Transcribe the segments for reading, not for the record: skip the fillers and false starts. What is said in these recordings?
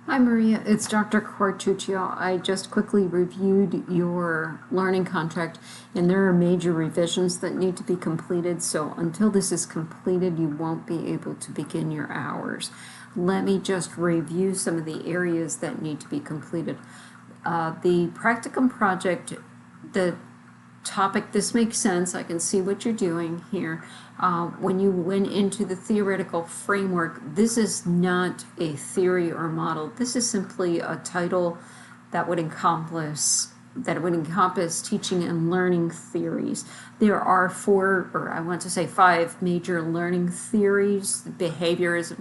Hi Maria, it's Dr. Quartuccio. I just quickly reviewed your learning contract and there are major revisions that need to be completed, so until this is completed you won't be able to begin your hours. Let me just review some of the areas that need to be completed. The practicum project, the topic, this makes sense. I can see what you're doing here. When you went into the theoretical framework, this is not a theory or model. This is simply a title that would encompass teaching and learning theories. There are five major learning theories. Behaviorism,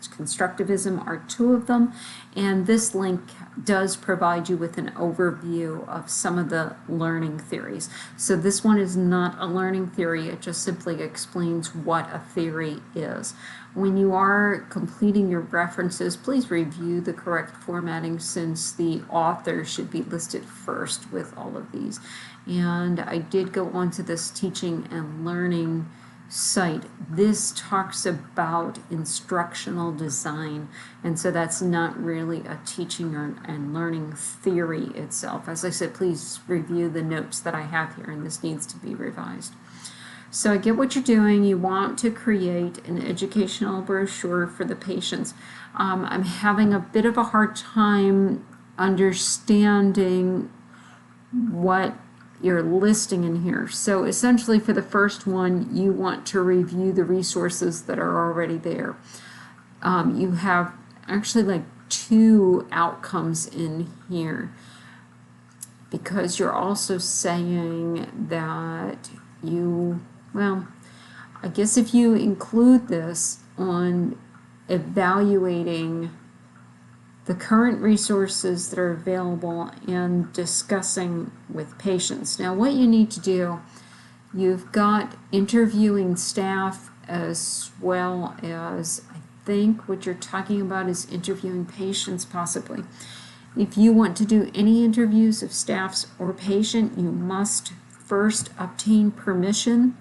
constructivism are two of them, and this link does provide you with an overview of some of the learning theories. So this one is not a learning theory, it just simply explains what a theory is. When you are completing your references, please review the correct formatting since the author should be listed first with all of these. And I did go onto this teaching and learning site. This talks about instructional design, and so that's not really a teaching and learning theory itself. As I said, please review the notes that I have here, and this needs to be revised. So I get what you're doing. You want to create an educational brochure for the patients. I'm having a bit of a hard time understanding what you're listing in here. So essentially for the first one, you want to review the resources that are already there. You have actually like two outcomes in here, because you're also saying that I guess if you include this on evaluating the current resources that are available and discussing with patients. Now what you need to do, you've got interviewing staff as well as, I think what you're talking about is interviewing patients possibly. If you want to do any interviews of staffs or patient, you must first obtain permission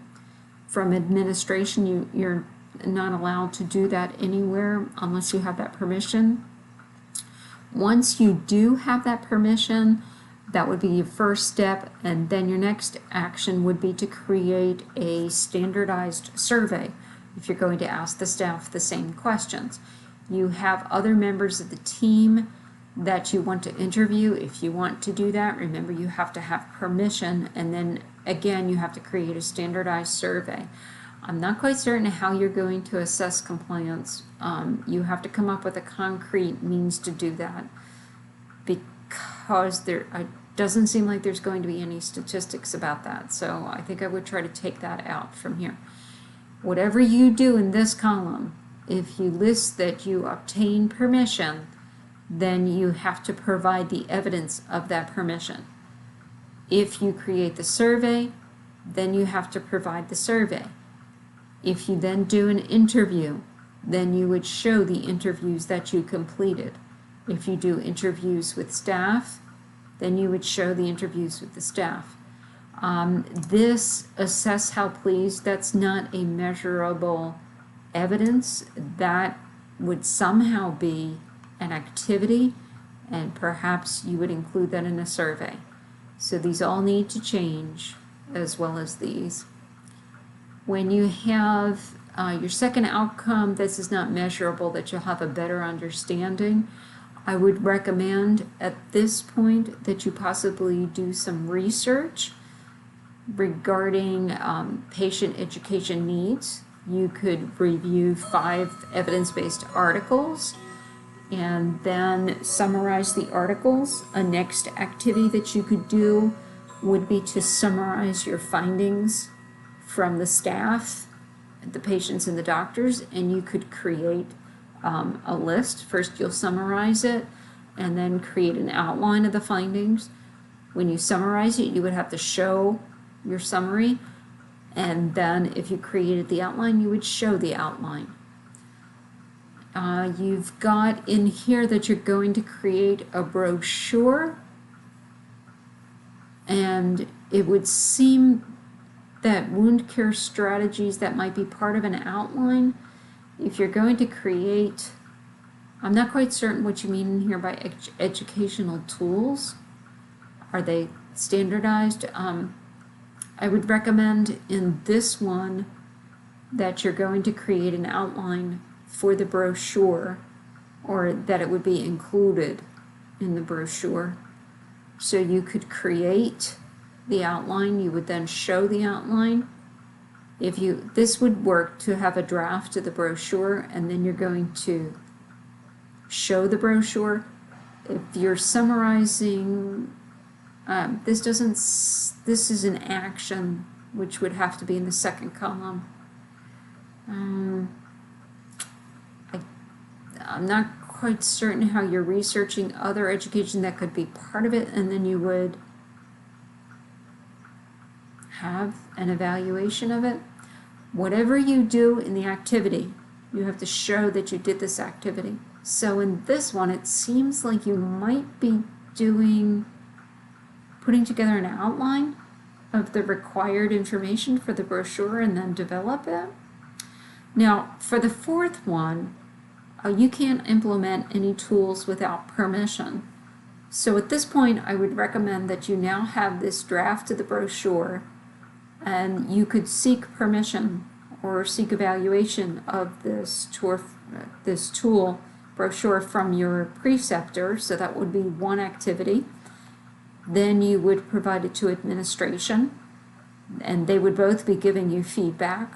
from administration. You're not allowed to do that anywhere unless you have that permission. Once you do have that permission, that would be your first step, and then your next action would be to create a standardized survey if you're going to ask the staff the same questions. You have other members of the team that you want to interview. If you want to do that, remember you have to have permission, and then again you have to create a standardized survey. I'm not quite certain how you're going to assess compliance. You have to come up with a concrete means to do that, because there doesn't seem like there's going to be any statistics about that. So I think I would try to take that out from here. Whatever you do in this column, if you list that you obtain permission, then you have to provide the evidence of that permission. If you create the survey, then you have to provide the survey. If you then do an interview, then you would show the interviews that you completed. If you do interviews with staff, then you would show the interviews with the staff. This assess how pleased, that's not a measurable evidence. That would somehow be an activity, and perhaps you would include that in a survey. So these all need to change, as well as these. When you have your second outcome, this is not measurable, that you'll have a better understanding. I would recommend at this point that you possibly do some research regarding patient education needs. You could review 5 evidence-based articles and then summarize the articles. A next activity that you could do would be to summarize your findings from the staff, the patients, and the doctors, and you could create a list. First you'll summarize it and then create an outline of the findings. When you summarize it, you would have to show your summary, and then if you created the outline, you would show the outline. You've got in here that you're going to create a brochure, and it would seem that wound care strategies, that might be part of an outline. If you're going to create I'm not quite certain what you mean here by educational tools. Are they standardized? I would recommend in this one that you're going to create an outline for the brochure, or that it would be included in the brochure. So you could create the outline, you would then show the outline. This would work to have a draft of the brochure, and then you're going to show the brochure. If you're summarizing, this is an action, which would have to be in the second column. I'm not quite certain how you're researching other education that could be part of it, and then you would have an evaluation of it. Whatever you do in the activity, you have to show that you did this activity. So in this one, it seems like you might be putting together an outline of the required information for the brochure and then develop it. Now, for the fourth one, you can't implement any tools without permission. So at this point, I would recommend that you now have this draft of the brochure, and you could seek permission or seek evaluation of this tool brochure from your preceptor. So that would be one activity. Then you would provide it to administration, and they would both be giving you feedback,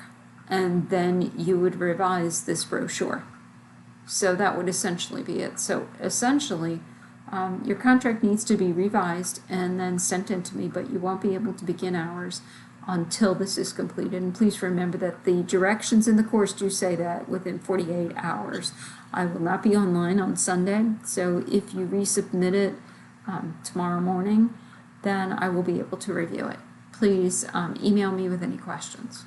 and then you would revise this brochure. So that would essentially be it. So essentially, your contract needs to be revised and then sent in to me, but you won't be able to begin hours until this is completed. And please remember that the directions in the course do say that within 48 hours. I will not be online on Sunday, so if you resubmit it tomorrow morning, then I will be able to review it. Please email me with any questions.